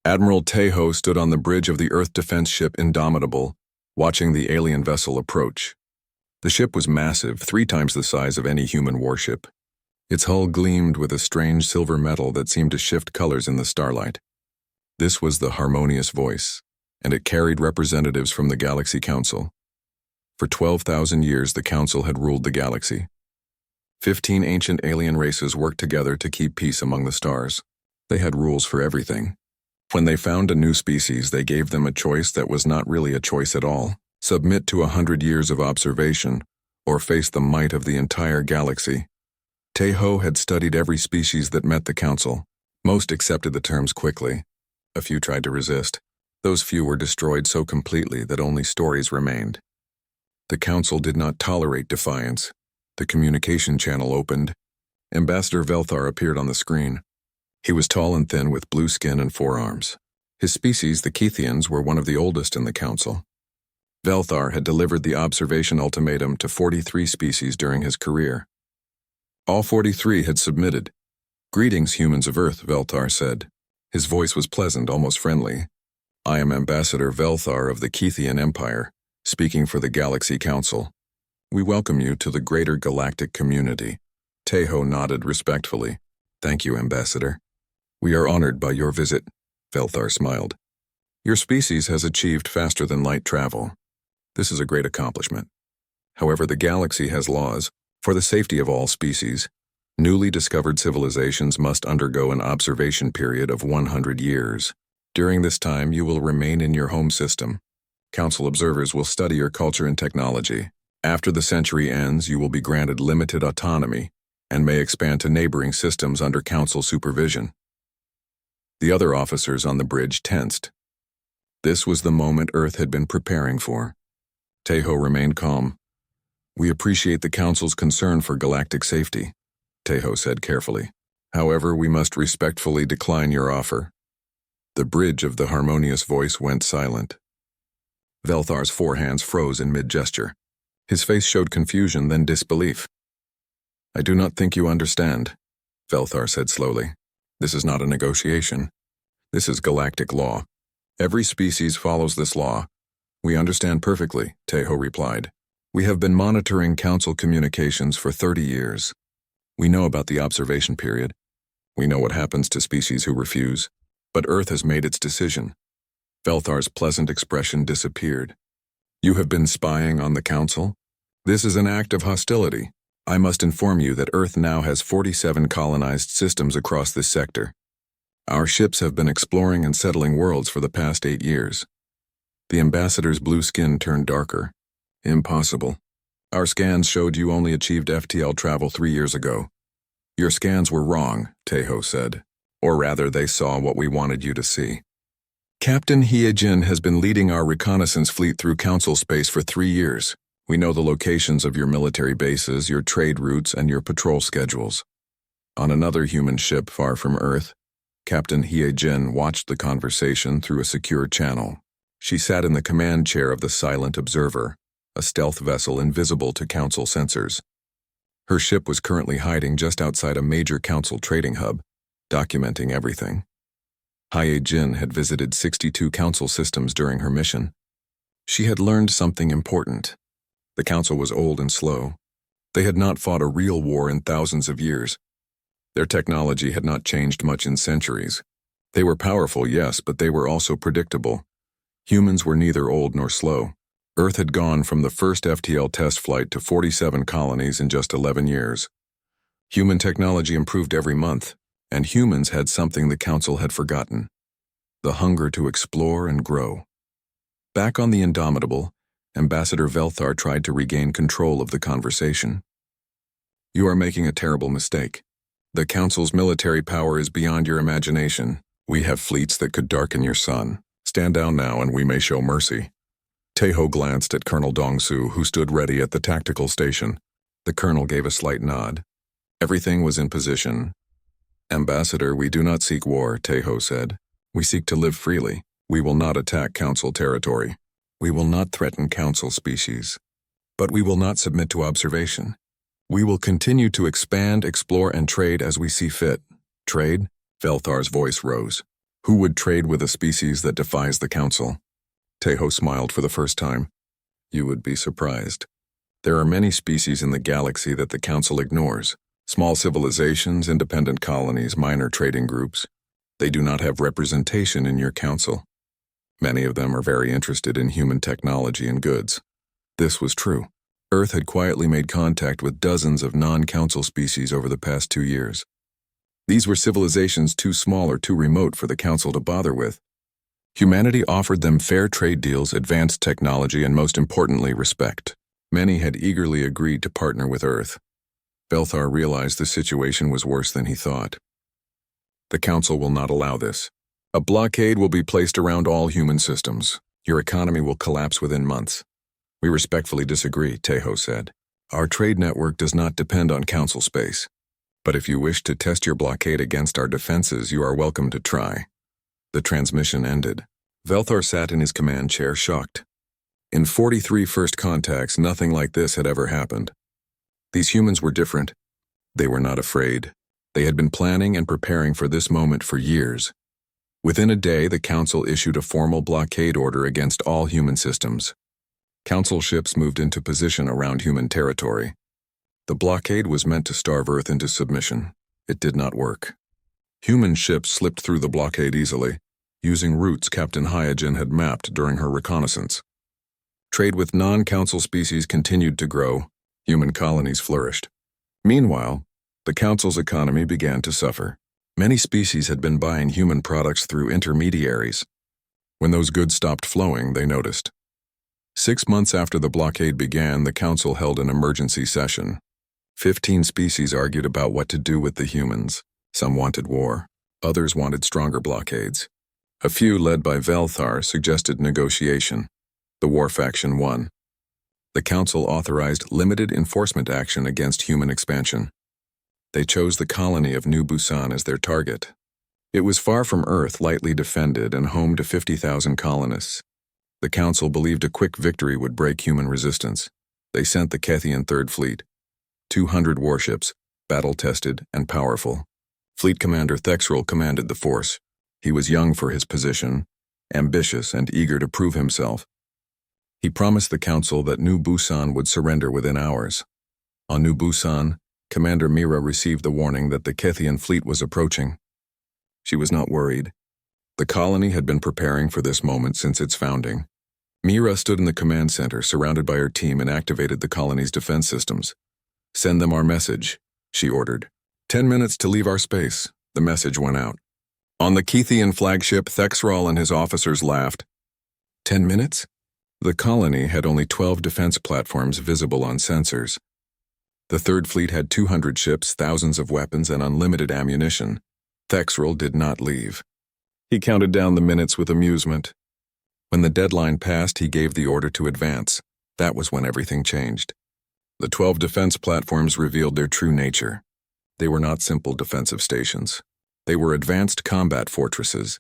Admiral Tejo stood on the bridge of the Earth defense ship Indomitable, watching the alien vessel approach. The ship was massive, 3 times the size of any human warship. Its hull gleamed with a strange silver metal that seemed to shift colors in the starlight. This was the Harmonious Voice, and it carried representatives from the Galaxy Council. For 12,000 years, the Council had ruled the galaxy. 15 ancient alien races worked together to keep peace among the stars. They had rules for everything. When they found a new species, they gave them a choice that was not really a choice at all: submit to 100 years of observation, or face the might of the entire galaxy. Tejo had studied every species that met the Council. Most accepted the terms quickly. A few tried to resist. Those few were destroyed so completely that only stories remained. The Council did not tolerate defiance. The communication channel opened. Ambassador Velthar appeared on the screen. He was tall and thin with blue skin and 4 arms. His species, the Kethians, were one of the oldest in the Council. Velthar had delivered the observation ultimatum to 43 species during his career. All 43 had submitted. "Greetings, humans of Earth," Velthar said. His voice was pleasant, almost friendly. "I am Ambassador Velthar of the Kethian Empire, speaking for the Galaxy Council. We welcome you to the greater galactic community." Tejo nodded respectfully. "Thank you, Ambassador. We are honored by your visit," Velthar smiled. "Your species has achieved faster than light travel. This is a great accomplishment. However, the galaxy has laws. For the safety of all species, newly discovered civilizations must undergo an observation period of 100 years. During this time, you will remain in your home system. Council observers will study your culture and technology. After the century ends, you will be granted limited autonomy and may expand to neighboring systems under Council supervision." The other officers on the bridge tensed. This was the moment Earth had been preparing for. Tejo remained calm. "We appreciate the Council's concern for galactic safety," Tejo said carefully. "However, we must respectfully decline your offer." The bridge of the Harmonious Voice went silent. Velthar's 4 hands froze in mid-gesture. His face showed confusion, then disbelief. "I do not think you understand," Velthar said slowly. "This is not a negotiation. This is galactic law. Every species follows this law." "We understand perfectly," Tejo replied. "We have been monitoring Council communications for 30 years. We know about the observation period. We know what happens to species who refuse. But Earth has made its decision." Velthar's pleasant expression disappeared. "You have been spying on the Council? This is an act of hostility. I must inform you that Earth now has 47 colonized systems across this sector. Our ships have been exploring and settling worlds for the past 8 years." The ambassador's blue skin turned darker. "Impossible. Our scans showed you only achieved FTL travel 3 years ago." "Your scans were wrong," Tejo said. "Or rather, they saw what we wanted you to see. Captain Hyejin has been leading our reconnaissance fleet through Council space for 3 years. We know the locations of your military bases, your trade routes, and your patrol schedules." On another human ship far from Earth, Captain Hyejin watched the conversation through a secure channel. She sat in the command chair of the Silent Observer, a stealth vessel invisible to Council sensors. Her ship was currently hiding just outside a major Council trading hub, documenting everything. Hyejin had visited 62 Council systems during her mission. She had learned something important. The Council was old and slow. They had not fought a real war in thousands of years. Their technology had not changed much in centuries. They were powerful, yes, but they were also predictable. Humans were neither old nor slow. Earth had gone from the first FTL test flight to 47 colonies in just 11 years. Human technology improved every month, and humans had something the Council had forgotten: the hunger to explore and grow. Back on the Indomitable, Ambassador Velthar tried to regain control of the conversation. "You are making a terrible mistake. The Council's military power is beyond your imagination. We have fleets that could darken your sun. Stand down now and we may show mercy." Tejo glanced at Colonel Dongsu, who stood ready at the tactical station. The colonel gave a slight nod. Everything was in position. "Ambassador, we do not seek war," Tejo said. "We seek to live freely. We will not attack Council territory. We will not threaten Council species. But we will not submit to observation. We will continue to expand, explore, and trade as we see fit." "Trade?" Velthar's voice rose. Who would trade with a species that defies the Council? Tejo smiled for the first time. You would be surprised. There are many species in the galaxy that the Council ignores. Small civilizations, independent colonies, minor trading groups. They do not have representation in your Council. Many of them are very interested in human technology and goods. This was true. Earth had quietly made contact with dozens of non-Council species over the past 2 years. These were civilizations too small or too remote for the Council to bother with. Humanity offered them fair trade deals, advanced technology, and most importantly, respect. Many had eagerly agreed to partner with Earth. Belthar realized the situation was worse than he thought. The Council will not allow this. A blockade will be placed around all human systems. Your economy will collapse within months. We respectfully disagree, Tejo said. Our trade network does not depend on Council space. But if you wish to test your blockade against our defenses, you are welcome to try. The transmission ended. Belthar sat in his command chair, shocked. In 43 first contacts, nothing like this had ever happened. These humans were different. They were not afraid. They had been planning and preparing for this moment for years. Within a day, the Council issued a formal blockade order against all human systems. Council ships moved into position around human territory. The blockade was meant to starve Earth into submission. It did not work. Human ships slipped through the blockade easily, using routes Captain Hyogen had mapped during her reconnaissance. Trade with non-Council species continued to grow. Human colonies flourished. Meanwhile, the Council's economy began to suffer. Many species had been buying human products through intermediaries. When those goods stopped flowing, they noticed. 6 months after the blockade began, the Council held an emergency session. 15 species argued about what to do with the humans. Some wanted war. Others wanted stronger blockades. A few, led by Belthar, suggested negotiation. The war faction won. The Council authorized limited enforcement action against human expansion. They chose the colony of New Busan as their target. It was far from Earth, lightly defended, and home to 50,000 colonists. The Council believed a quick victory would break human resistance. They sent the Kethian Third Fleet. 200 warships, battle-tested and powerful. Fleet Commander Thexrel commanded the force. He was young for his position, ambitious and eager to prove himself. He promised the Council that New Busan would surrender within hours. On New Busan, Commander Mira received the warning that the Kethian fleet was approaching. She was not worried. The colony had been preparing for this moment since its founding. Mira stood in the command center, surrounded by her team, and activated the colony's defense systems. Send them our message, she ordered. 10 minutes to leave our space, the message went out. On the Kethian flagship, Thexrol and his officers laughed. 10 minutes? The colony had only 12 defense platforms visible on sensors. The Third Fleet had 200 ships, thousands of weapons, and unlimited ammunition. Thexrol did not leave. He counted down the minutes with amusement. When the deadline passed, he gave the order to advance. That was when everything changed. The 12 defense platforms revealed their true nature. They were not simple defensive stations. They were advanced combat fortresses,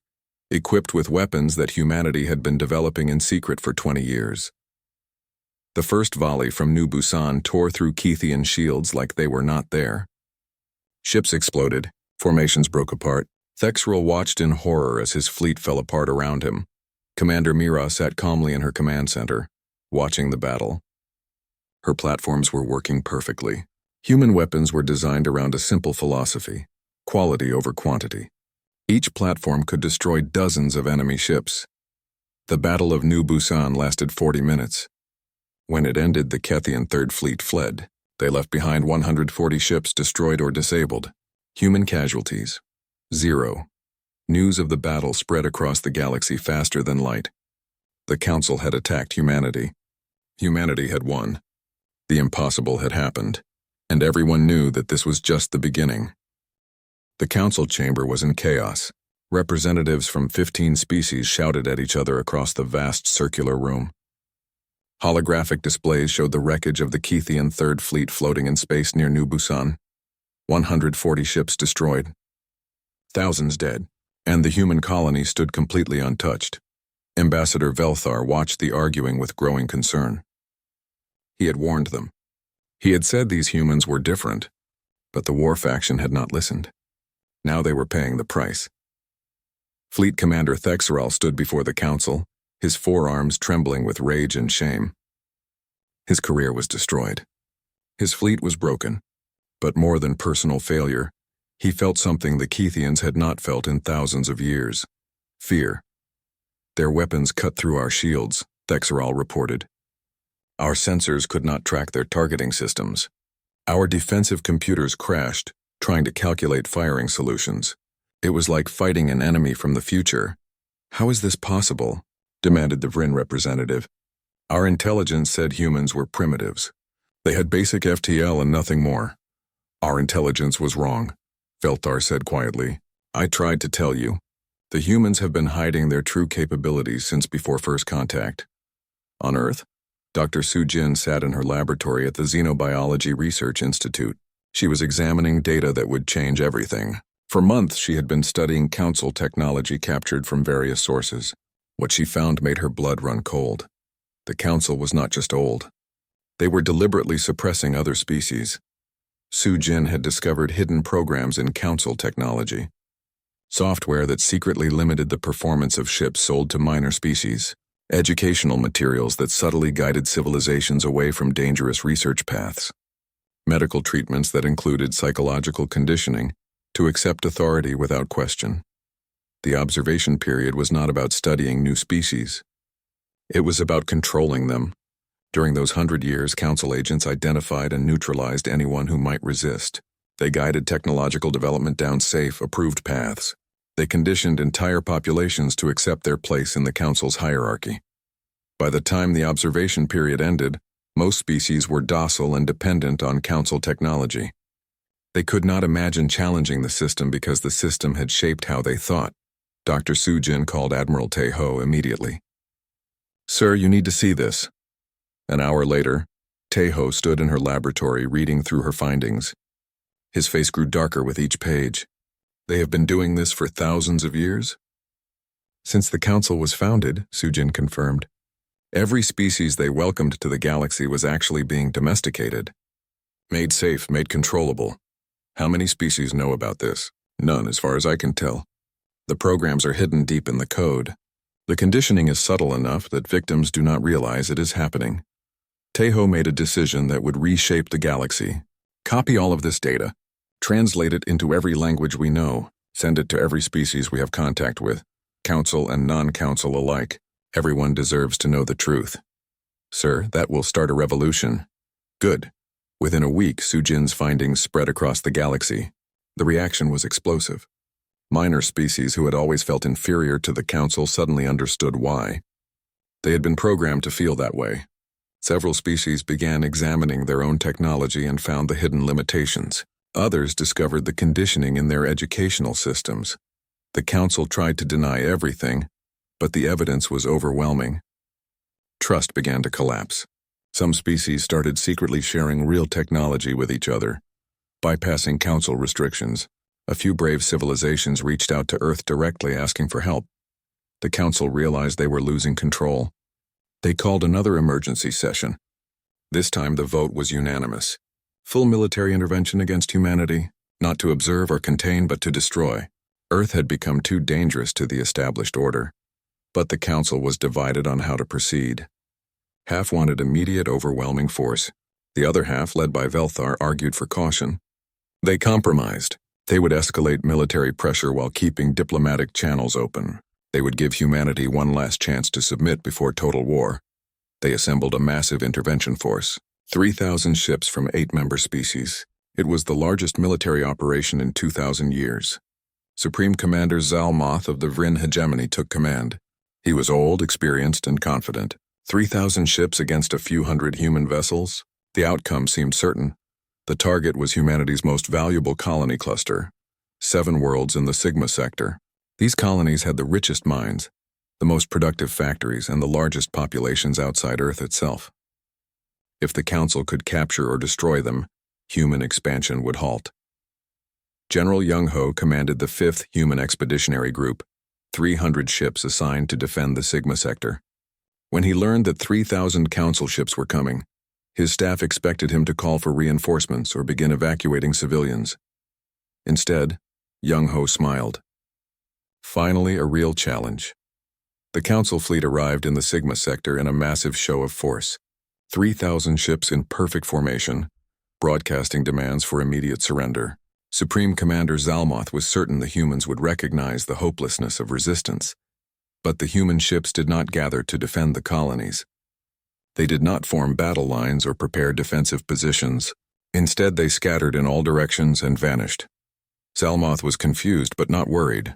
equipped with weapons that humanity had been developing in secret for 20 years. The first volley from New Busan tore through Kethian shields like they were not there. Ships exploded, formations broke apart. Thexrol watched in horror as his fleet fell apart around him. Commander Mira sat calmly in her command center, watching the battle. Her platforms were working perfectly. Human weapons were designed around a simple philosophy: quality over quantity. Each platform could destroy dozens of enemy ships. The Battle of New Busan lasted 40 minutes. When it ended, the Kethian Third Fleet fled. They left behind 140 ships destroyed or disabled. Human casualties: 0. News of the battle spread across the galaxy faster than light. The Council had attacked humanity. Humanity had won. The impossible had happened, and everyone knew that this was just the beginning. The Council chamber was in chaos. Representatives from 15 species shouted at each other across the vast circular room. Holographic displays showed the wreckage of the Kethian Third Fleet floating in space near New Busan. 140 ships destroyed. Thousands dead. And the human colony stood completely untouched. Ambassador Belthar watched the arguing with growing concern. He had warned them. He had said these humans were different, but the war faction had not listened. Now they were paying the price. Fleet Commander Thexerel stood before the council, his forearms trembling with rage and shame. His career was destroyed. His fleet was broken. But more than personal failure, he felt something the Keithians had not felt in thousands of years: fear. Their weapons cut through our shields, Thexerel reported. Our sensors could not track their targeting systems. Our defensive computers crashed, trying to calculate firing solutions. It was like fighting an enemy from the future. How is this possible? Demanded the Vryn representative. Our intelligence said humans were primitives. They had basic FTL and nothing more. Our intelligence was wrong, Velthar said quietly. I tried to tell you. The humans have been hiding their true capabilities since before first contact. On Earth, Dr. Su-Jin sat in her laboratory at the Xenobiology Research Institute. She was examining data that would change everything. For months, she had been studying council technology captured from various sources. What she found made her blood run cold. The council was not just old. They were deliberately suppressing other species. Su-Jin had discovered hidden programs in council technology. Software that secretly limited the performance of ships sold to minor species. Educational materials that subtly guided civilizations away from dangerous research paths. Medical treatments that included psychological conditioning to accept authority without question. The observation period was not about studying new species. It was about controlling them. During those 100 years, council agents identified and neutralized anyone who might resist. They guided technological development down safe, approved paths. They conditioned entire populations to accept their place in the council's hierarchy. By the time the observation period ended, most species were docile and dependent on council technology. They could not imagine challenging the system because the system had shaped how they thought. Dr. Su-Jin called Admiral Tae-ho immediately. Sir, you need to see this. An hour later, Tae-ho stood in her laboratory reading through her findings. His face grew darker with each page. They have been doing this for thousands of years? Since the council was founded, Su-Jin confirmed. Every species they welcomed to the galaxy was actually being domesticated. Made safe, made controllable. How many species know about this? None, as far as I can tell. The programs are hidden deep in the code. The conditioning is subtle enough that victims do not realize it is happening. Tae-ho made a decision that would reshape the galaxy. Copy all of this data. Translate it into every language we know. Send it to every species we have contact with, council and non-council alike. Everyone deserves to know the truth. Sir, that will start a revolution. Good. Within a week, Su-Jin's findings spread across the galaxy. The reaction was explosive. Minor species who had always felt inferior to the council suddenly understood why. They had been programmed to feel that way. Several species began examining their own technology and found the hidden limitations. Others discovered the conditioning in their educational systems. The council tried to deny everything, but the evidence was overwhelming. Trust began to collapse. Some species started secretly sharing real technology with each other. Bypassing council restrictions, a few brave civilizations reached out to Earth directly asking for help. The council realized they were losing control. They called another emergency session. This time the vote was unanimous. Full military intervention against humanity, not to observe or contain but to destroy. Earth had become too dangerous to the established order. But the council was divided on how to proceed. Half wanted immediate overwhelming force. The other half, led by Velthar, argued for caution. They compromised. They would escalate military pressure while keeping diplomatic channels open. They would give humanity one last chance to submit before total war. They assembled a massive intervention force, 3,000 ships from 8 member species. It was the largest military operation in 2,000 years. Supreme Commander Zalmoth of the Vryn hegemony took command. He was old, experienced, and confident. 3,000 ships against a few hundred human vessels? The outcome seemed certain. The target was humanity's most valuable colony cluster, 7 worlds in the Sigma sector. These colonies had the richest mines, the most productive factories, and the largest populations outside Earth itself. If the Council could capture or destroy them, human expansion would halt. General Young-ho commanded the 5th Human Expeditionary Group, 300 ships assigned to defend the Sigma sector. When he learned that 3,000 Council ships were coming, his staff expected him to call for reinforcements or begin evacuating civilians. Instead, Young-ho smiled. Finally, a real challenge. The Council fleet arrived in the Sigma sector in a massive show of force. 3,000 ships in perfect formation, broadcasting demands for immediate surrender. Supreme Commander Zalmoth was certain the humans would recognize the hopelessness of resistance. But the human ships did not gather to defend the colonies. They did not form battle lines or prepare defensive positions. Instead, they scattered in all directions and vanished. Zalmoth was confused but not worried.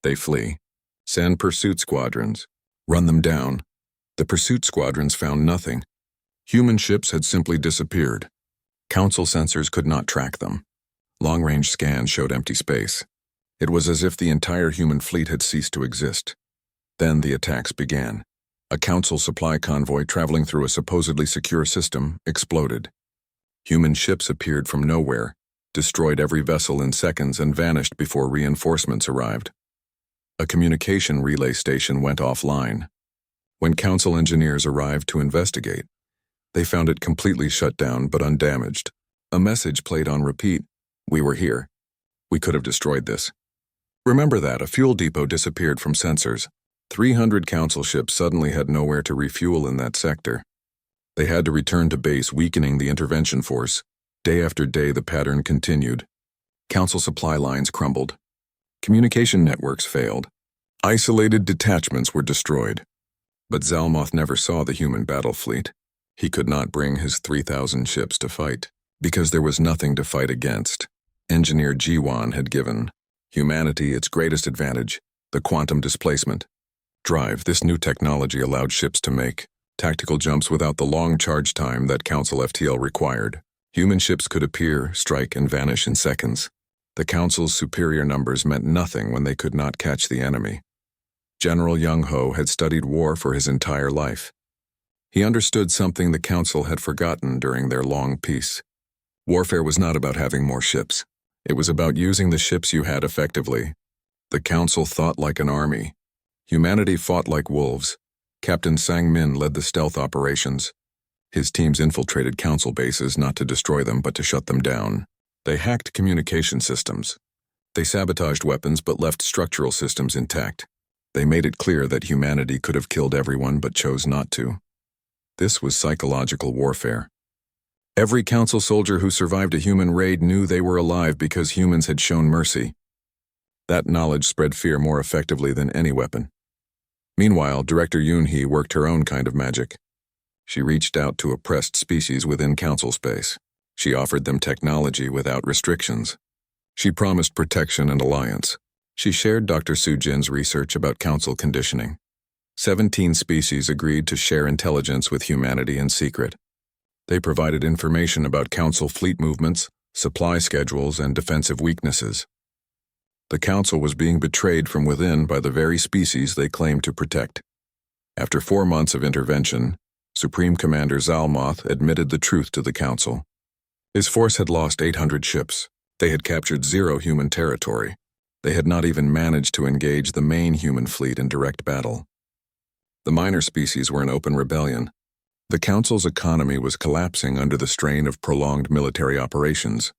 They flee. Send pursuit squadrons. Run them down. The pursuit squadrons found nothing. Human ships had simply disappeared. Council sensors could not track them. Long-range scans showed empty space. It was as if the entire human fleet had ceased to exist. Then the attacks began. A Council supply convoy traveling through a supposedly secure system exploded. Human ships appeared from nowhere, destroyed every vessel in seconds, and vanished before reinforcements arrived. A communication relay station went offline. When Council engineers arrived to investigate, they found it completely shut down but undamaged. A message played on repeat. "We were here. We could have destroyed this." Remember that, a fuel depot disappeared from sensors. 300 Council ships suddenly had nowhere to refuel in that sector. They had to return to base, weakening the intervention force. Day after day, the pattern continued. Council supply lines crumbled. Communication networks failed. Isolated detachments were destroyed. But Zalmoth never saw the human battle fleet. He could not bring his 3,000 ships to fight, because there was nothing to fight against. Engineer Jiwan had given humanity its greatest advantage, the quantum displacement. Drive, this new technology allowed ships to make tactical jumps without the long charge time that Council FTL required. Human ships could appear, strike, and vanish in seconds. The Council's superior numbers meant nothing when they could not catch the enemy. General Young Ho had studied war for his entire life. He understood something the Council had forgotten during their long peace. Warfare was not about having more ships. It was about using the ships you had effectively. The Council thought like an army. Humanity fought like wolves. Captain Sang-min led the stealth operations. His teams infiltrated Council bases not to destroy them but to shut them down. They hacked communication systems. They sabotaged weapons but left structural systems intact. They made it clear that humanity could have killed everyone but chose not to. This was psychological warfare. Every Council soldier who survived a human raid knew they were alive because humans had shown mercy. That knowledge spread fear more effectively than any weapon. Meanwhile, Director Yoon-hee worked her own kind of magic. She reached out to oppressed species within Council space. She offered them technology without restrictions. She promised protection and alliance. She shared Dr. Soo-jin's research about Council conditioning. 17 species agreed to share intelligence with humanity in secret. They provided information about Council fleet movements, supply schedules, and defensive weaknesses. The Council was being betrayed from within by the very species they claimed to protect. After 4 months of intervention, Supreme Commander Zalmoth admitted the truth to the Council. His force had lost 800 ships. They had captured 0 human territory. They had not even managed to engage the main human fleet in direct battle. The minor species were in open rebellion. The Council's economy was collapsing under the strain of prolonged military operations.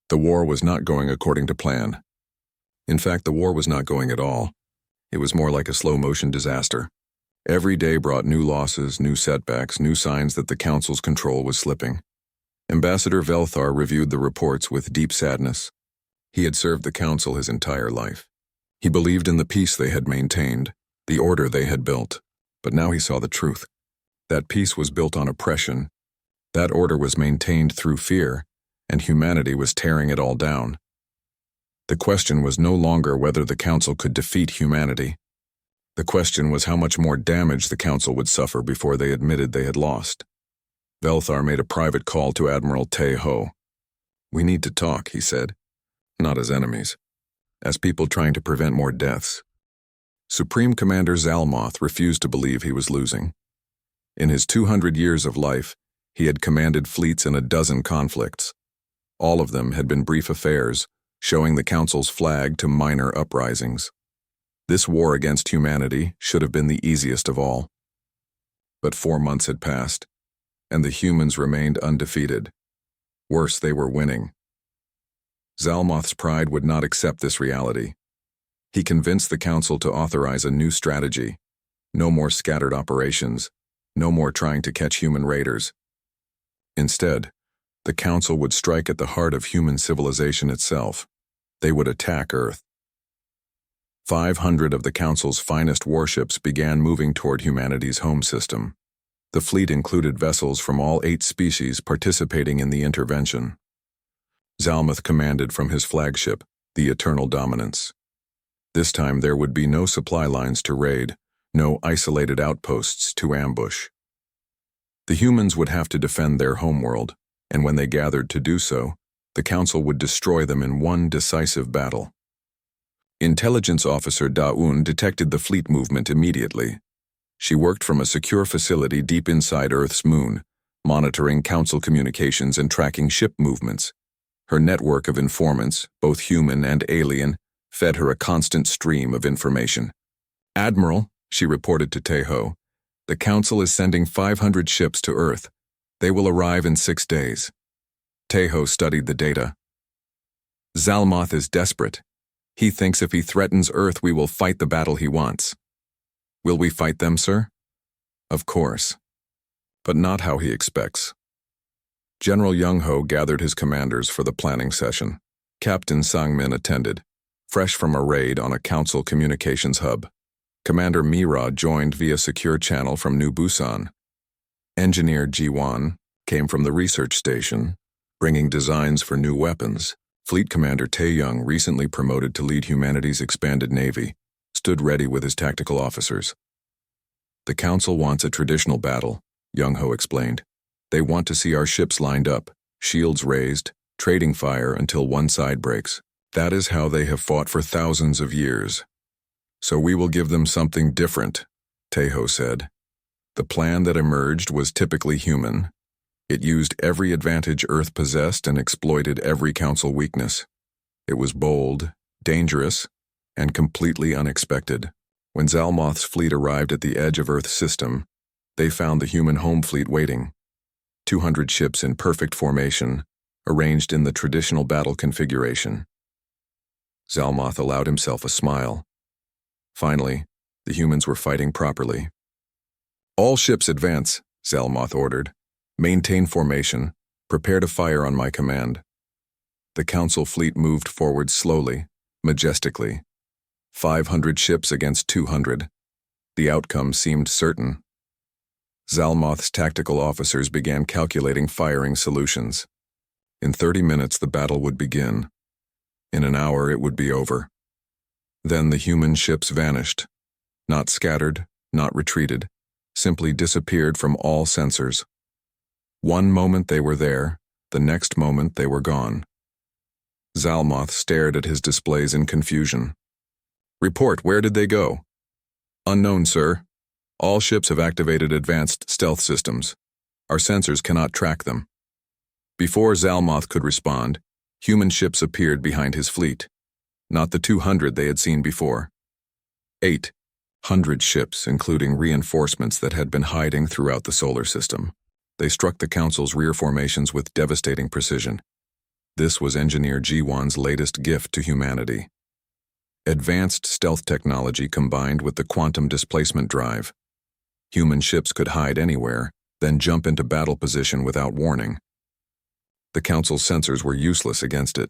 The war was not going according to plan. In fact, the war was not going at all. It was more like a slow-motion disaster. Every day brought new losses, new setbacks, new signs that the Council's control was slipping. Ambassador Velthar reviewed the reports with deep sadness. He had served the Council his entire life. He believed in the peace they had maintained, the order they had built. But now he saw the truth. That peace was built on oppression. That order was maintained through fear, and humanity was tearing it all down. The question was no longer whether the Council could defeat humanity. The question was how much more damage the Council would suffer before they admitted they had lost. Velthar made a private call to Admiral Tae-ho. "We need to talk," he said. "Not as enemies. As people trying to prevent more deaths." Supreme Commander Zalmoth refused to believe he was losing. In his 200 years of life, he had commanded fleets in a dozen conflicts. All of them had been brief affairs, showing the Council's flag to minor uprisings. This war against humanity should have been the easiest of all. But 4 months had passed, and the humans remained undefeated. Worse, they were winning. Zalmoth's pride would not accept this reality. He convinced the council to authorize a new strategy. No more scattered operations, no more trying to catch human raiders. Instead, the council would strike at the heart of human civilization itself. They would attack Earth. 500 of the council's finest warships began moving toward humanity's home system. The fleet included vessels from all 8 species participating in the intervention. Zalmoth commanded from his flagship, the Eternal Dominance. This time there would be no supply lines to raid, no isolated outposts to ambush. The humans would have to defend their homeworld, and when they gathered to do so, the council would destroy them in one decisive battle. Intelligence Officer Daun detected the fleet movement immediately. She worked from a secure facility deep inside Earth's moon, monitoring council communications and tracking ship movements. Her network of informants, both human and alien, fed her a constant stream of information. "Admiral," she reported to Teho, "the council is sending 500 ships to Earth. They will arrive in 6 days." Teho studied the data. "Zalmoth is desperate. He thinks if he threatens Earth, we will fight the battle he wants." "Will we fight them, sir?" "Of course. But not how he expects." General Young-ho gathered his commanders for the planning session. Captain Sang-min attended, fresh from a raid on a council communications hub. Commander Mira joined via secure channel from New Busan. Engineer Ji-won came from the research station, bringing designs for new weapons. Fleet Commander Tae-young, recently promoted to lead humanity's expanded navy, stood ready with his tactical officers. "The council wants a traditional battle," Young-ho explained. "They want to see our ships lined up, shields raised, trading fire until one side breaks. That is how they have fought for thousands of years. So we will give them something different," Teho said. The plan that emerged was typically human. It used every advantage Earth possessed and exploited every council weakness. It was bold, dangerous, and completely unexpected. When Zalmoth's fleet arrived at the edge of Earth's system, they found the human home fleet waiting. 200 ships in perfect formation, arranged in the traditional battle configuration. Zalmoth allowed himself a smile. Finally, the humans were fighting properly. "All ships advance," Zalmoth ordered. "Maintain formation. Prepare to fire on my command." The council fleet moved forward slowly, majestically. 500 ships against 200. The outcome seemed certain. Zalmoth's tactical officers began calculating firing solutions. In 30 minutes the battle would begin. In an hour it would be over. Then the human ships vanished. Not scattered, not retreated, simply disappeared from all sensors. One moment they were there, the next moment they were gone. Zalmoth stared at his displays in confusion. "Report, where did they go?" "Unknown, sir. All ships have activated advanced stealth systems. Our sensors cannot track them." Before Zalmoth could respond, human ships appeared behind his fleet. Not the 200 they had seen before. 800 ships, including reinforcements that had been hiding throughout the solar system. They struck the council's rear formations with devastating precision. This was Engineer Ji-won's latest gift to humanity. Advanced stealth technology combined with the quantum displacement drive. Human ships could hide anywhere, then jump into battle position without warning. The council's sensors were useless against it.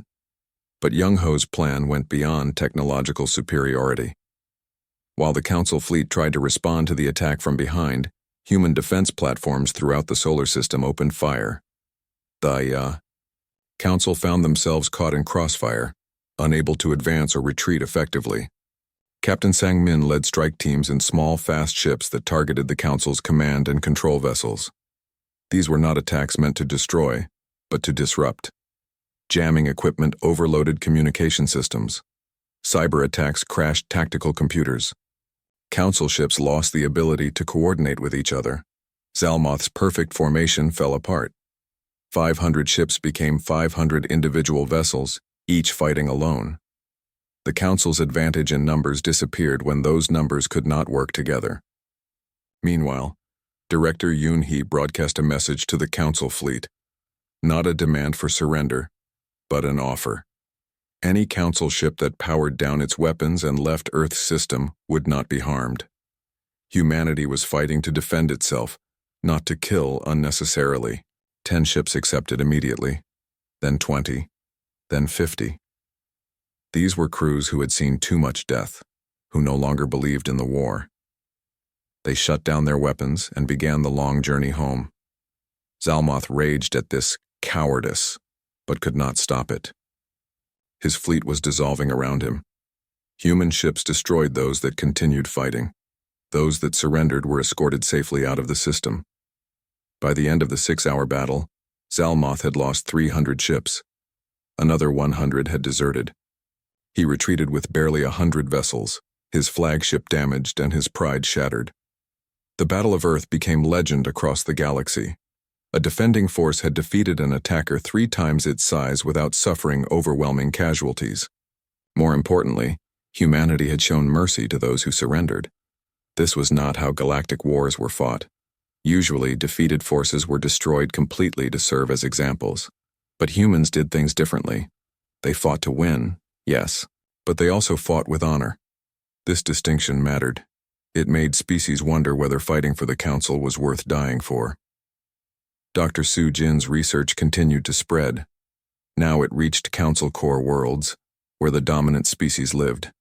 But Young-ho's plan went beyond technological superiority. While the council fleet tried to respond to the attack from behind, human defense platforms throughout the solar system opened fire. The council found themselves caught in crossfire, unable to advance or retreat effectively. Captain Sang-min led strike teams in small, fast ships that targeted the council's command and control vessels. These were not attacks meant to destroy, but to disrupt. Jamming equipment overloaded communication systems. Cyber attacks crashed tactical computers. Council ships lost the ability to coordinate with each other. Zalmoth's perfect formation fell apart. 500 ships became 500 individual vessels, each fighting alone. The council's advantage in numbers disappeared when those numbers could not work together. Meanwhile, Director Yoon-hee broadcast a message to the council fleet. Not a demand for surrender, but an offer. Any Council ship that powered down its weapons and left Earth's system would not be harmed. Humanity was fighting to defend itself, not to kill unnecessarily. 10 ships accepted immediately, then 20, then 50. These were crews who had seen too much death, who no longer believed in the war. They shut down their weapons and began the long journey home. Zalmoth raged at this cowardice, but could not stop it. His fleet was dissolving around him. Human ships destroyed those that continued fighting. Those that surrendered were escorted safely out of the system. By the end of the 6-hour battle, Zalmoth had lost 300 ships. Another 100 had deserted. He retreated with barely 100 vessels, his flagship damaged and his pride shattered. The Battle of Earth became legend across the galaxy. A defending force had defeated an attacker 3 times its size without suffering overwhelming casualties. More importantly, humanity had shown mercy to those who surrendered. This was not how galactic wars were fought. Usually, defeated forces were destroyed completely to serve as examples. But humans did things differently. They fought to win, yes, but they also fought with honor. This distinction mattered. It made species wonder whether fighting for the Council was worth dying for. Dr. Su Jin's research continued to spread. Now it reached Council core worlds, where the dominant species lived.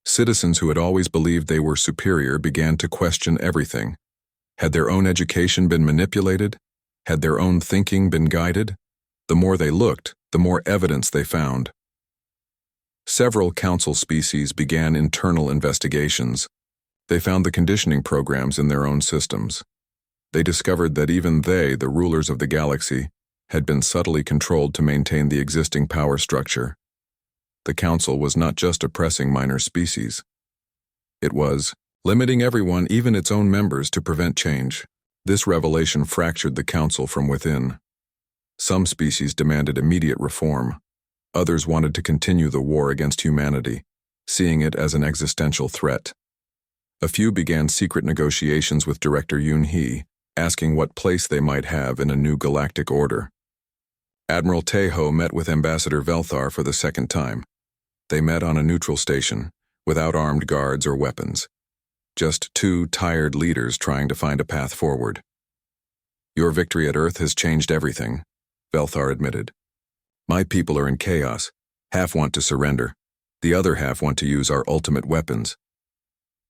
Citizens who had always believed they were superior began to question everything. Had their own education been manipulated? Had their own thinking been guided? The more they looked, the more evidence they found. Several Council species began internal investigations. They found the conditioning programs in their own systems. They discovered that even they, the rulers of the galaxy, had been subtly controlled to maintain the existing power structure. The Council was not just oppressing minor species. It was limiting everyone, even its own members, to prevent change. This revelation fractured the Council from within. Some species demanded immediate reform. Others wanted to continue the war against humanity, seeing it as an existential threat. A few began secret negotiations with Director Yoon-hee, asking what place they might have in a new galactic order. Admiral Taeho met with Ambassador Velthar for the second time. They met on a neutral station, without armed guards or weapons. Just 2 tired leaders trying to find a path forward. Your victory at Earth has changed everything, Velthar admitted. My people are in chaos. Half want to surrender. The other half want to use our ultimate weapons.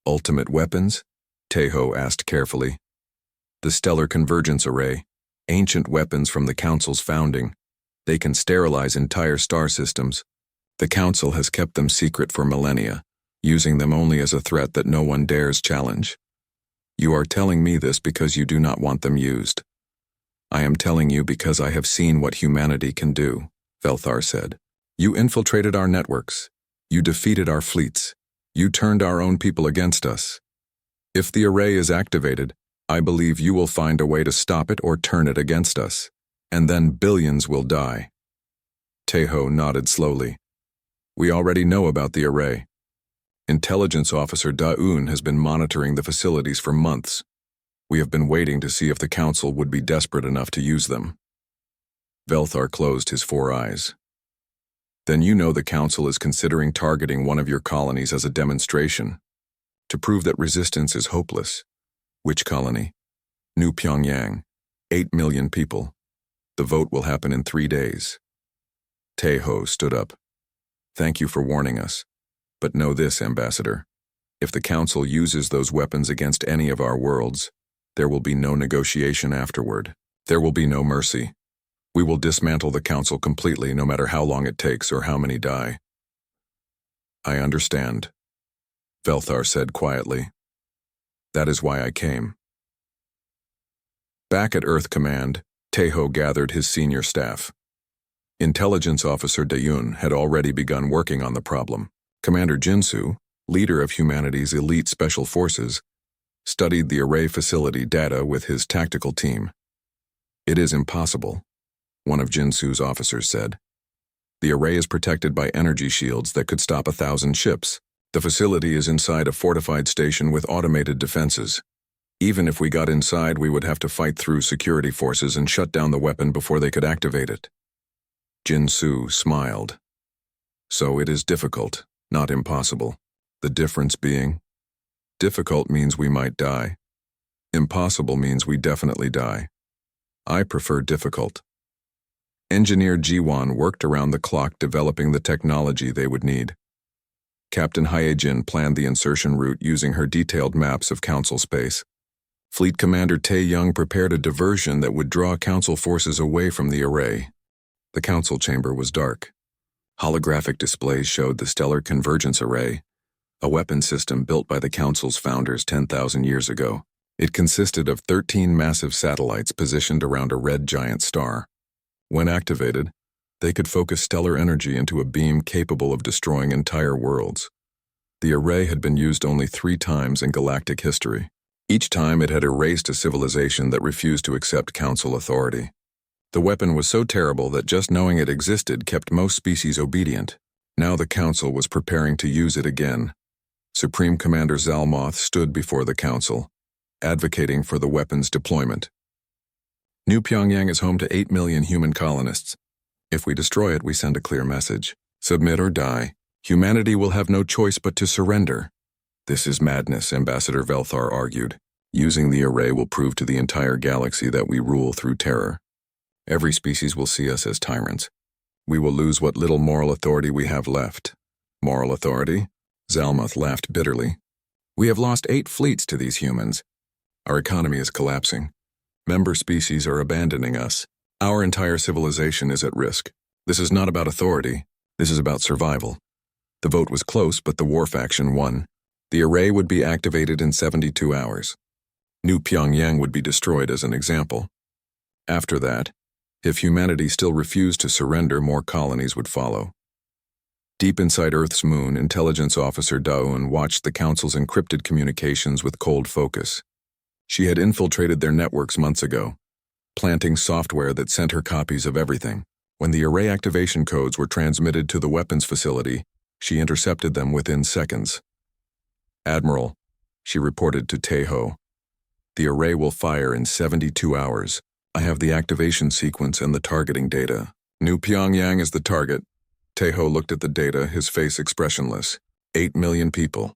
Ultimate weapons? Taeho asked carefully. The Stellar Convergence Array, ancient weapons from the Council's founding. They can sterilize entire star systems. The Council has kept them secret for millennia, using them only as a threat that no one dares challenge. You are telling me this because you do not want them used. I am telling you because I have seen what humanity can do, Velthar said. You infiltrated our networks. You defeated our fleets. You turned our own people against us. If the array is activated, I believe you will find a way to stop it or turn it against us, and then billions will die. Taeho nodded slowly. We already know about the array. Intelligence Officer Da-un has been monitoring the facilities for months. We have been waiting to see if the Council would be desperate enough to use them. Velthar closed his 4 eyes. Then you know the Council is considering targeting one of your colonies as a demonstration, to prove that resistance is hopeless. Which colony? New Pyongyang. 8 million people. The vote will happen in 3 days. Taeho stood up. Thank you for warning us. But know this, Ambassador. If the Council uses those weapons against any of our worlds, there will be no negotiation afterward. There will be no mercy. We will dismantle the Council completely, no matter how long it takes or how many die. I understand, Velthar said quietly. That is why I came. Back at Earth Command, Taeho gathered his senior staff. Intelligence Officer Da-un had already begun working on the problem. Commander Jinsu, leader of humanity's elite special forces, studied the array facility data with his tactical team. It is impossible, one of Jinsu's officers said. The array is protected by energy shields that could stop 1,000 ships. The facility is inside a fortified station with automated defenses. Even if we got inside, we would have to fight through security forces and shut down the weapon before they could activate it. Jinsu smiled. So it is difficult, not impossible. The difference being, difficult means we might die. Impossible means we definitely die. I prefer difficult. Engineer Jiwon worked around the clock developing the technology they would need. Captain Hyejin planned the insertion route using her detailed maps of Council space. Fleet Commander Tae-young prepared a diversion that would draw Council forces away from the array. The Council chamber was dark. Holographic displays showed the Stellar Convergence Array, a weapon system built by the Council's founders 10,000 years ago. It consisted of 13 massive satellites positioned around a red giant star. When activated, they could focus stellar energy into a beam capable of destroying entire worlds. The array had been used only 3 times in galactic history. Each time it had erased a civilization that refused to accept Council authority. The weapon was so terrible that just knowing it existed kept most species obedient. Now the Council was preparing to use it again. Supreme Commander Zalmoth stood before the Council, advocating for the weapon's deployment. New Pyongyang is home to 8 million human colonists. If we destroy it, we send a clear message. Submit or die. Humanity will have no choice but to surrender. This is madness, Ambassador Velthar argued. Using the array will prove to the entire galaxy that we rule through terror. Every species will see us as tyrants. We will lose what little moral authority we have left. Moral authority? Zalmoth laughed bitterly. We have lost 8 fleets to these humans. Our economy is collapsing. Member species are abandoning us. Our entire civilization is at risk. This is not about authority. This is about survival. The vote was close, but the war faction won. The array would be activated in 72 hours. New Pyongyang would be destroyed as an example. After that, if humanity still refused to surrender, more colonies would follow. Deep inside Earth's moon, Intelligence Officer Daun watched the Council's encrypted communications with cold focus. She had infiltrated their networks months ago, planting software that sent her copies of everything. When the array activation codes were transmitted to the weapons facility, she intercepted them within seconds. Admiral, she reported to Taeho, the array will fire in 72 hours. I have the activation sequence and the targeting data. New Pyongyang is the target. Taeho looked at the data, his face expressionless. 8 million people.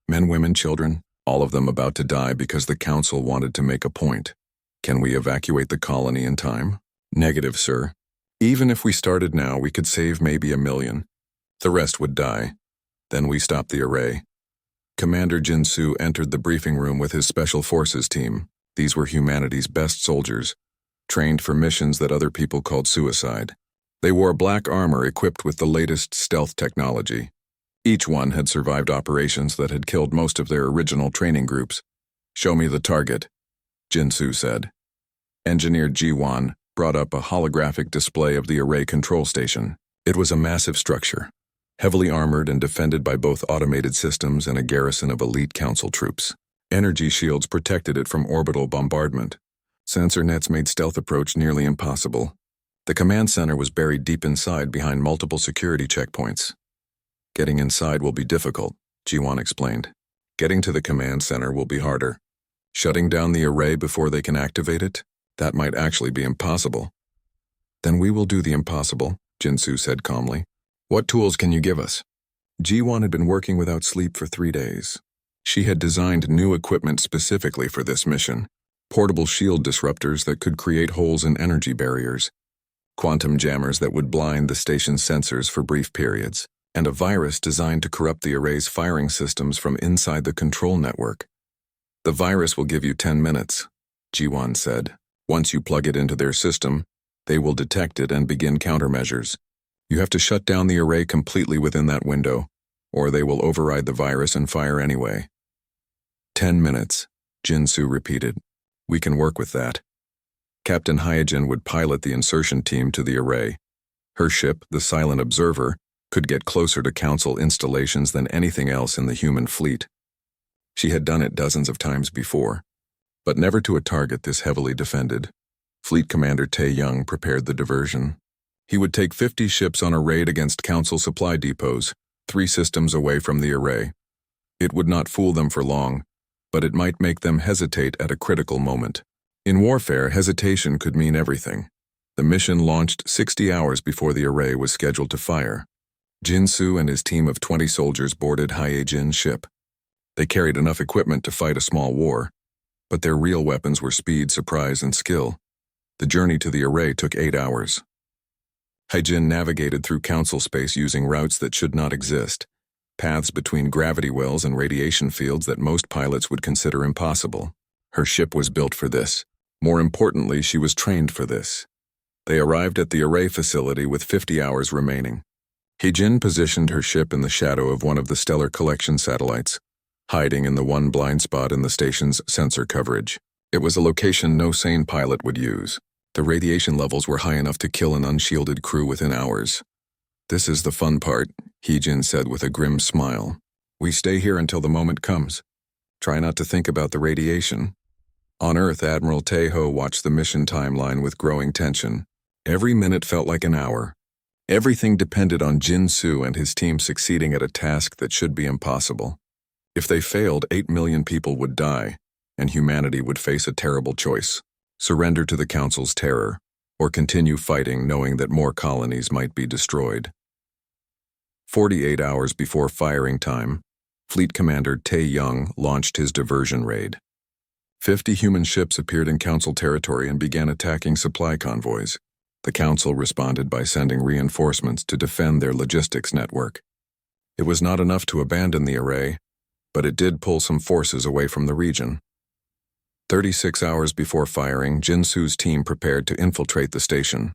Men, women, children, all of them about to die because the Council wanted to make a point. Can we evacuate the colony in time? Negative, sir. Even if we started now, we could save maybe 1 million. The rest would die. Then we stop the array. Commander Jinsu entered the briefing room with his Special Forces team. These were humanity's best soldiers, trained for missions that other people called suicide. They wore black armor equipped with the latest stealth technology. Each one had survived operations that had killed most of their original training groups. Show me the target, Jinsu said. Engineer Jiwon brought up a holographic display of the array control station. It was a massive structure, heavily armored and defended by both automated systems and a garrison of elite Council troops. Energy shields protected it from orbital bombardment. Sensor nets made stealth approach nearly impossible. The command center was buried deep inside behind multiple security checkpoints. Getting inside will be difficult, Jiwon explained. Getting to the command center will be harder. Shutting down the array before they can activate it? That might actually be impossible. Then we will do the impossible, Jinsu said calmly. What tools can you give us? Jiwon had been working without sleep for 3 days. She had designed new equipment specifically for this mission. Portable shield disruptors that could create holes in energy barriers, quantum jammers that would blind the station's sensors for brief periods, and a virus designed to corrupt the array's firing systems from inside the control network. The virus will give you 10 minutes, Jiwon said. Once you plug it into their system, they will detect it and begin countermeasures. You have to shut down the array completely within that window, or they will override the virus and fire anyway. 10 minutes, Jinsu repeated. We can work with that. Captain Hyejin would pilot the insertion team to the array. Her ship, the Silent Observer, could get closer to Council installations than anything else in the human fleet. She had done it dozens of times before, but never to a target this heavily defended. Fleet Commander Tae-young prepared the diversion. He would take 50 ships on a raid against Council supply depots, 3 systems away from the array. It would not fool them for long, but it might make them hesitate at a critical moment. In warfare, hesitation could mean everything. The mission launched 60 hours before the array was scheduled to fire. Jinsu and his team of 20 soldiers boarded Hyejin's ship. They carried enough equipment to fight a small war, but their real weapons were speed, surprise, and skill. The journey to the array took 8 hours. Hyejin navigated through council space using routes that should not exist, paths between gravity wells and radiation fields that most pilots would consider impossible. Her ship was built for this. More importantly, she was trained for this. They arrived at the array facility with 50 hours remaining. Hyejin positioned her ship in the shadow of one of the stellar collection satellites, hiding in the one blind spot in the station's sensor coverage. It was a location no sane pilot would use. The radiation levels were high enough to kill an unshielded crew within hours. "This is the fun part," Hyejin said with a grim smile. "We stay here until the moment comes. Try not to think about the radiation." On Earth, Admiral Taeho watched the mission timeline with growing tension. Every minute felt like an hour. Everything depended on Jinsu and his team succeeding at a task that should be impossible. If they failed, 8 million people would die, and humanity would face a terrible choice: surrender to the Council's terror, or continue fighting knowing that more colonies might be destroyed. 48 hours before firing time, Fleet Commander Tae Young launched his diversion raid. 50 human ships appeared in Council territory and began attacking supply convoys. The Council responded by sending reinforcements to defend their logistics network. It was not enough to abandon the array, but it did pull some forces away from the region. 36 hours before firing, Jinsu's team prepared to infiltrate the station.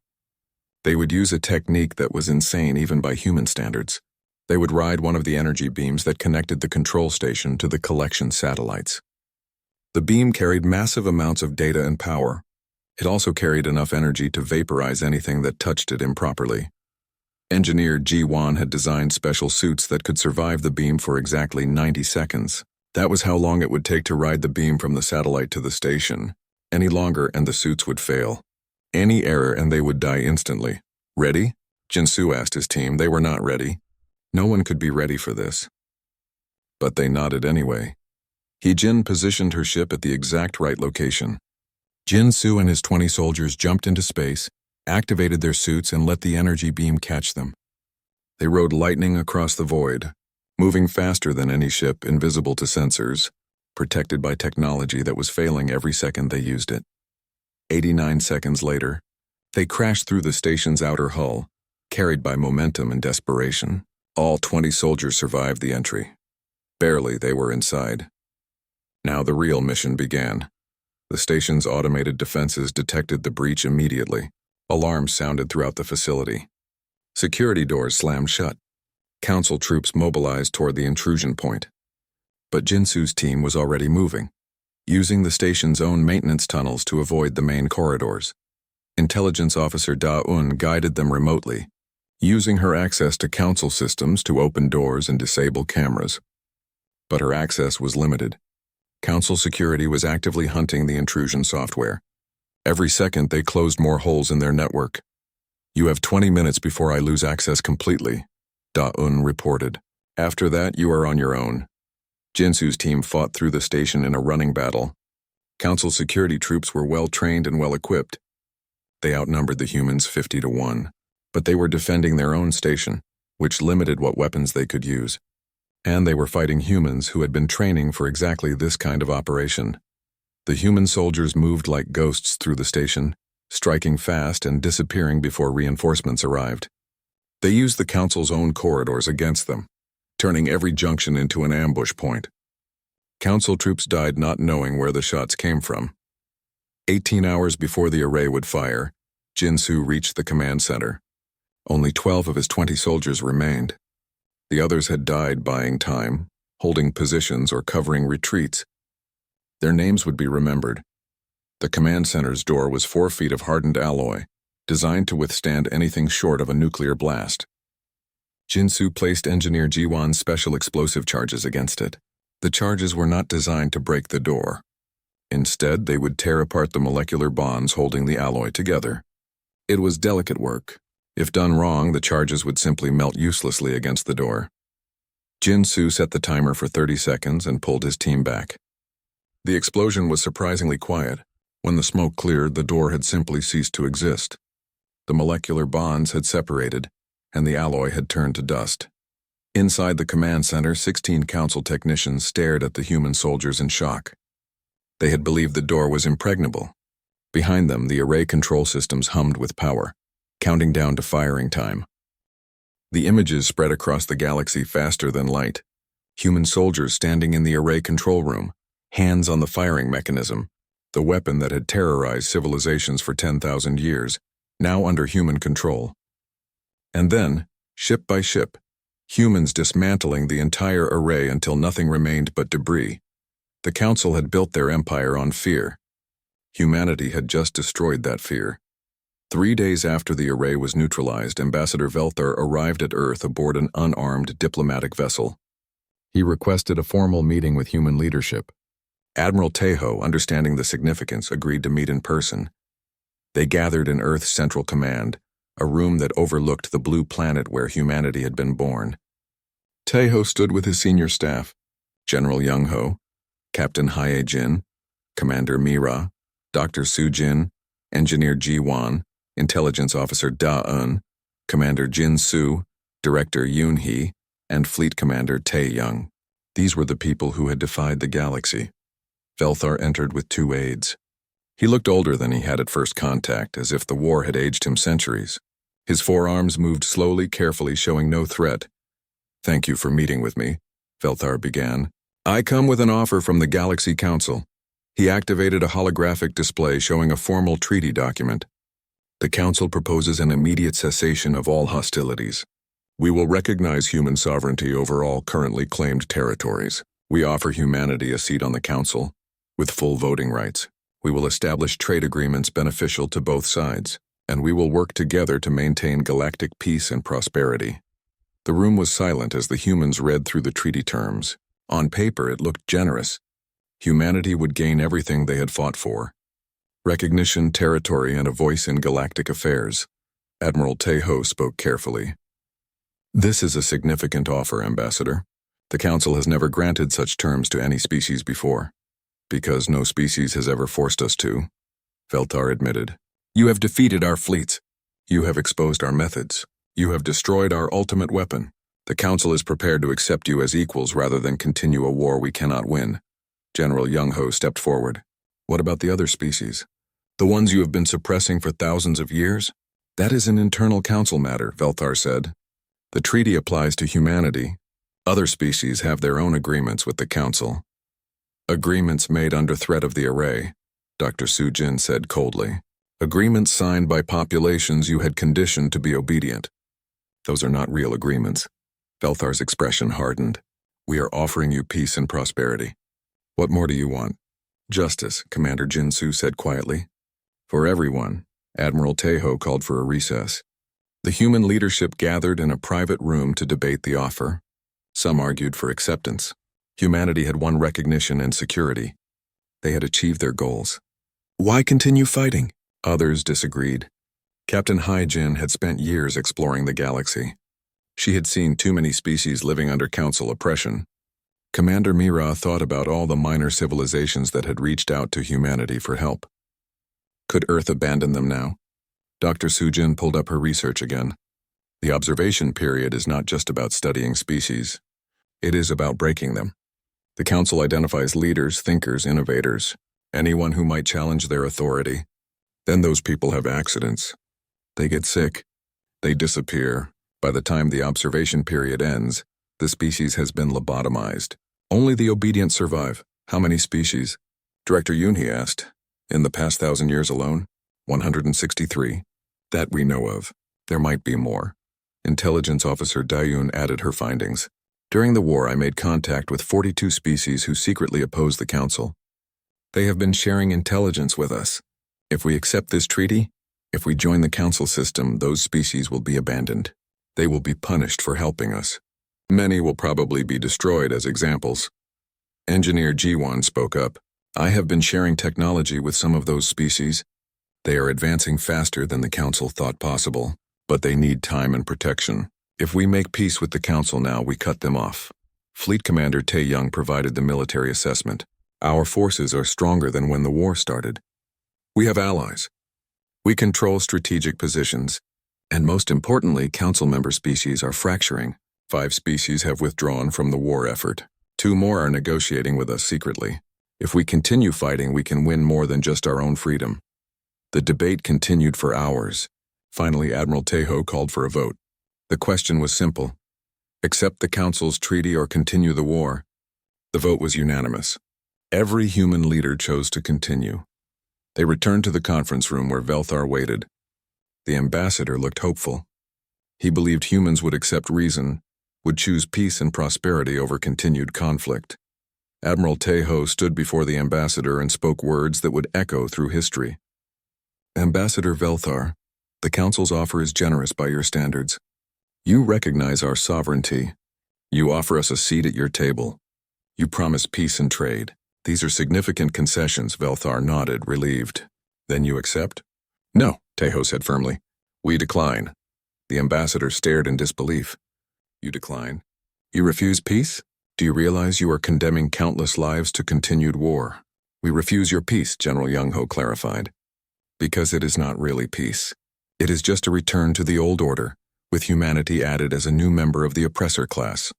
They would use a technique that was insane even by human standards. They would ride one of the energy beams that connected the control station to the collection satellites. The beam carried massive amounts of data and power. It also carried enough energy to vaporize anything that touched it improperly. Engineer Ji-won had designed special suits that could survive the beam for exactly 90 seconds. That was how long it would take to ride the beam from the satellite to the station. Any longer and the suits would fail. Any error and they would die instantly. "Ready?" Jinsu asked his team. They were not ready. No one could be ready for this. But they nodded anyway. Hyejin positioned her ship at the exact right location. Jinsu and his 20 soldiers jumped into space, activated their suits, and let the energy beam catch them. They rode lightning across the void, moving faster than any ship, invisible to sensors, protected by technology that was failing every second they used it. 89 seconds later, they crashed through the station's outer hull, carried by momentum and desperation. All 20 soldiers survived the entry. Barely, they were inside. Now the real mission began. The station's automated defenses detected the breach immediately. Alarms sounded throughout the facility. Security doors slammed shut. Council troops mobilized toward the intrusion point. But Jinsu's team was already moving, using the station's own maintenance tunnels to avoid the main corridors. Intelligence Officer Da-un guided them remotely, using her access to Council systems to open doors and disable cameras. But her access was limited. Council security was actively hunting the intrusion software. Every second, they closed more holes in their network. "You have 20 minutes before I lose access completely," Da-un reported. "After that, you are on your own." Jinsu's team fought through the station in a running battle. Council security troops were well-trained and well-equipped. They outnumbered the humans 50-1, but they were defending their own station, which limited what weapons they could use. And they were fighting humans who had been training for exactly this kind of operation. The human soldiers moved like ghosts through the station, striking fast and disappearing before reinforcements arrived. They used the Council's own corridors against them, turning every junction into an ambush point. Council troops died not knowing where the shots came from. 18 hours before the array would fire, Jinsu reached the command center. Only 12 of his 20 soldiers remained. The others had died buying time, holding positions or covering retreats. Their names would be remembered. The command center's door was 4 feet of hardened alloy, designed to withstand anything short of a nuclear blast. Jinsu placed Engineer Ji-won's special explosive charges against it. The charges were not designed to break the door. Instead, they would tear apart the molecular bonds holding the alloy together. It was delicate work. If done wrong, the charges would simply melt uselessly against the door. Jinsu set the timer for 30 seconds and pulled his team back. The explosion was surprisingly quiet. When the smoke cleared, the door had simply ceased to exist. The molecular bonds had separated, and the alloy had turned to dust. Inside the command center, 16 council technicians stared at the human soldiers in shock. They had believed the door was impregnable. Behind them, the array control systems hummed with power, counting down to firing time. The images spread across the galaxy faster than light. Human soldiers standing in the array control room, hands on the firing mechanism, the weapon that had terrorized civilizations for 10,000 years, now under human control. And then, ship by ship, humans dismantling the entire array until nothing remained but debris. The Council had built their empire on fear. Humanity had just destroyed that fear. 3 days after the array was neutralized, Ambassador Velthar arrived at Earth aboard an unarmed diplomatic vessel. He requested a formal meeting with human leadership. Admiral Tejo, understanding the significance, agreed to meet in person. They gathered in Earth's Central Command, a room that overlooked the blue planet where humanity had been born. Tejo stood with his senior staff, General Young-ho, Captain Hae-jin, Commander Mira, Dr. Su-jin, Engineer Ji-wan, Intelligence Officer Da-eun, Commander Jin-soo, Director Yoon-hee, and Fleet Commander Tae-young. These were the people who had defied the galaxy. Velthar entered with 2 aides. He looked older than he had at first contact, as if the war had aged him centuries. His forearms moved slowly, carefully, showing no threat. "Thank you for meeting with me," Velthar began. "I come with an offer from the Galaxy Council." He activated a holographic display showing a formal treaty document. "The Council proposes an immediate cessation of all hostilities. We will recognize human sovereignty over all currently claimed territories. We offer humanity a seat on the Council, with full voting rights. We will establish trade agreements beneficial to both sides, and we will work together to maintain galactic peace and prosperity." The room was silent as the humans read through the treaty terms. On paper, it looked generous. Humanity would gain everything they had fought for: recognition, territory, and a voice in galactic affairs. Admiral Tejo spoke carefully. "This is a significant offer, Ambassador. The Council has never granted such terms to any species before, because no species has ever forced us to," Velthar admitted. "You have defeated our fleets. You have exposed our methods. You have destroyed our ultimate weapon. The Council is prepared to accept you as equals rather than continue a war we cannot win." General Young-ho stepped forward. "What about the other species? The ones you have been suppressing for thousands of years?" "That is an internal Council matter," Velthar said. "The treaty applies to humanity. Other species have their own agreements with the Council." "Agreements made under threat of the array," Dr. Su-jin said coldly. "Agreements signed by populations you had conditioned to be obedient. Those are not real agreements." Velthar's expression hardened. "We are offering you peace and prosperity. What more do you want?" "Justice," Commander Jin-soo said quietly. "For everyone." Admiral Tejo called for a recess. The human leadership gathered in a private room to debate the offer. Some argued for acceptance. Humanity had won recognition and security. They had achieved their goals. Why continue fighting? Others disagreed. Captain Hae-jin had spent years exploring the galaxy. She had seen too many species living under Council oppression. Commander Mira thought about all the minor civilizations that had reached out to humanity for help. Could Earth abandon them now? Dr. Su-jin pulled up her research again. The observation period is not just about studying species. It is about breaking them. The Council identifies leaders, thinkers, innovators, anyone who might challenge their authority. Then those people have accidents. They get sick. They disappear. By the time the observation period ends, the species has been lobotomized. Only the obedient survive. How many species? Director Yoon-hee asked. In the past 1,000 years alone? 163. That we know of. There might be more. Intelligence Officer Dayun added her findings. During the war, I made contact with 42 species who secretly oppose the Council. They have been sharing intelligence with us. If we accept this treaty, if we join the Council system, those species will be abandoned. They will be punished for helping us. Many will probably be destroyed as examples. Engineer Ji-won spoke up. I have been sharing technology with some of those species. They are advancing faster than the Council thought possible, but they need time and protection. If we make peace with the Council now, we cut them off. Fleet Commander Tae-young provided the military assessment. Our forces are stronger than when the war started. We have allies. We control strategic positions. And most importantly, council member species are fracturing. 5 species have withdrawn from the war effort. 2 more are negotiating with us secretly. If we continue fighting, we can win more than just our own freedom. The debate continued for hours. Finally, Admiral Tejo called for a vote. The question was simple: accept the council's treaty or continue the war. The vote was unanimous. Every human leader chose to continue. They returned to the conference room where Velthar waited. The ambassador looked hopeful. He believed humans would accept reason, would choose peace and prosperity over continued conflict. Admiral Tejo stood before the ambassador and spoke words that would echo through history. Ambassador Velthar, the council's offer is generous by your standards. You recognize our sovereignty. You offer us a seat at your table. You promise peace and trade. These are significant concessions. Velthar nodded, relieved. Then you accept? No, Tejo said firmly. We decline. The ambassador stared in disbelief. You decline? You refuse peace? Do you realize you are condemning countless lives to continued war? We refuse your peace, General Young-ho clarified. Because it is not really peace. It is just a return to the old order, with humanity added as a new member of the oppressor class.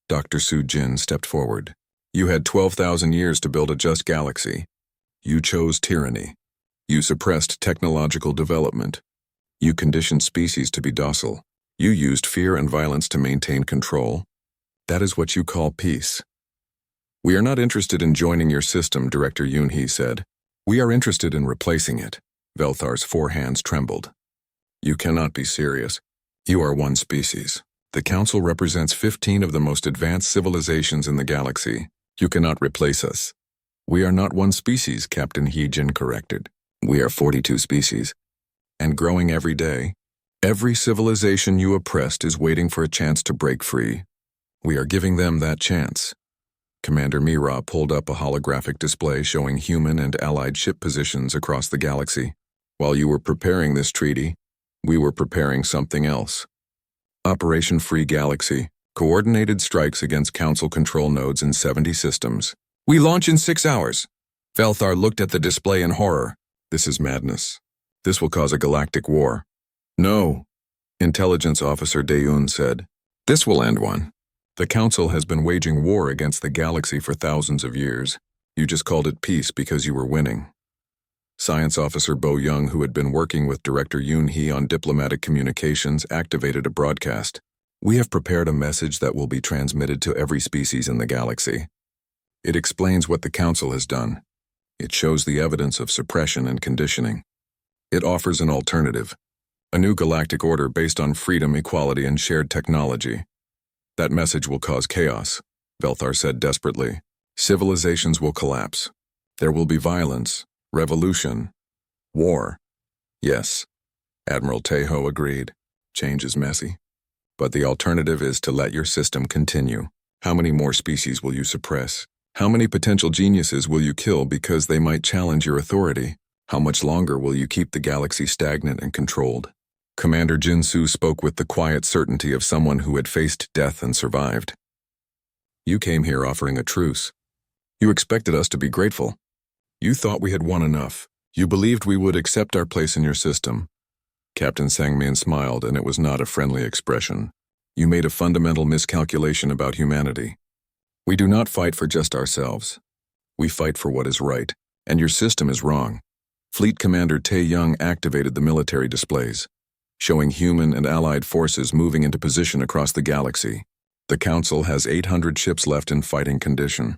Dr. Su-jin stepped forward. You had 12,000 years to build a just galaxy. You chose tyranny. You suppressed technological development. You conditioned species to be docile. You used fear and violence to maintain control. That is what you call peace. We are not interested in joining your system, Director Yoon-hee said. We are interested in replacing it. Velthar's 4 hands trembled. You cannot be serious. You are one species. The Council represents 15 of the most advanced civilizations in the galaxy. You cannot replace us. We are not one species, Captain Hee-jin corrected. We are 42 species. And growing every day. Every civilization you oppressed is waiting for a chance to break free. We are giving them that chance. Commander Mira pulled up a holographic display showing human and allied ship positions across the galaxy. While you were preparing this treaty, we were preparing something else. Operation Free Galaxy. Coordinated strikes against Council control nodes in 70 systems. We launch in 6 hours. Velthar looked at the display in horror. This is madness. This will cause a galactic war. No, Intelligence Officer Daeun said. This will end one. The Council has been waging war against the galaxy for thousands of years. You just called it peace because you were winning. Science Officer Bo Young, who had been working with Director Yoon-hee on diplomatic communications, activated a broadcast. We have prepared a message that will be transmitted to every species in the galaxy. It explains what the Council has done. It shows the evidence of suppression and conditioning. It offers an alternative. A new galactic order based on freedom, equality, and shared technology. That message will cause chaos, Velthar said desperately. Civilizations will collapse. There will be violence, revolution, war. Yes, Admiral Tejo agreed. Change is messy. But the alternative is to let your system continue. How many more species will you suppress? How many potential geniuses will you kill because they might challenge your authority? How much longer will you keep the galaxy stagnant and controlled? Commander Jinsu spoke with the quiet certainty of someone who had faced death and survived. You came here offering a truce. You expected us to be grateful. You thought we had won enough. You believed we would accept our place in your system. Captain Sangmin smiled, and it was not a friendly expression. You made a fundamental miscalculation about humanity. We do not fight for just ourselves. We fight for what is right, and your system is wrong. Fleet Commander Tae Young activated the military displays, showing human and allied forces moving into position across the galaxy. The Council has 800 ships left in fighting condition.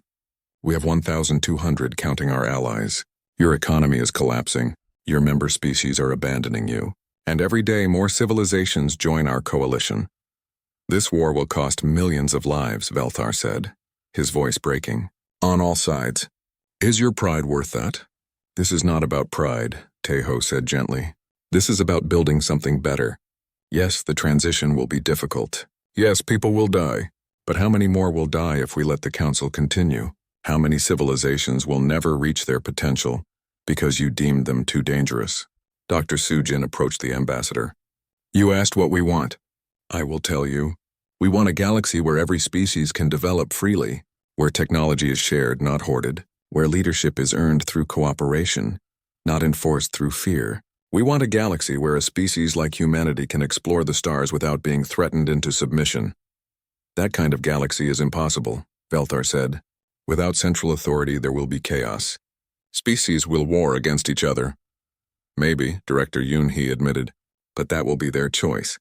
We have 1,200 counting our allies. Your economy is collapsing. Your member species are abandoning you. And every day more civilizations join our coalition. This war will cost millions of lives, Velthar said, his voice breaking. On all sides. Is your pride worth that? This is not about pride, Tejo said gently. This is about building something better. Yes, the transition will be difficult. Yes, people will die. But how many more will die if we let the Council continue? How many civilizations will never reach their potential because you deemed them too dangerous? Dr. Su-jin approached the ambassador. You asked what we want. I will tell you. We want a galaxy where every species can develop freely, where technology is shared, not hoarded, where leadership is earned through cooperation, not enforced through fear, We want a galaxy where a species like humanity can explore the stars without being threatened into submission. That kind of galaxy is impossible, Velthar said. Without central authority, there will be chaos. Species will war against each other. Maybe, Director Yoon-hee admitted, but that will be their choice.